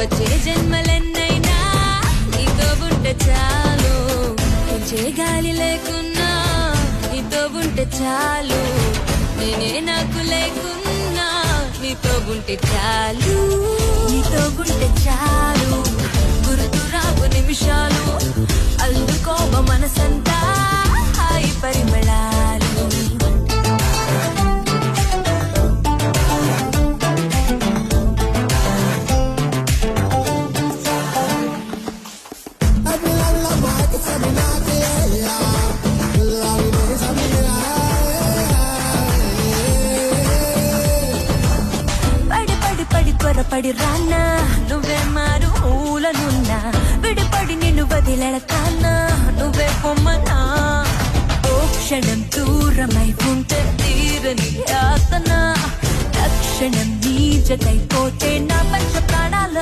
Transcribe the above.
వచ్చే జన్మలెన్నైనా నీతో ఉంటే చాలు. పెంచే గాలి లేకున్నా నీతో ఉంటే చాలు. నేనే నాకు లేకున్నా నీతో ఉంటే చాలు. నీతో ఉంటే చాలు. గుర్తు రావు నిమిషాలు, అందుకోవ మనసంతా హాయి పరిమళాలు. త్వరపడి రానా నువ్వే మారు ఊలనున్నా, విడిపడి నిన్ను వదిలెడతానా నువ్వే పొమ్మనా. ఓ క్షణం దూరమై ఉంటే తీరని యాతన, తక్షణం నీ జతైపోతే నా పంచ ప్రాణాల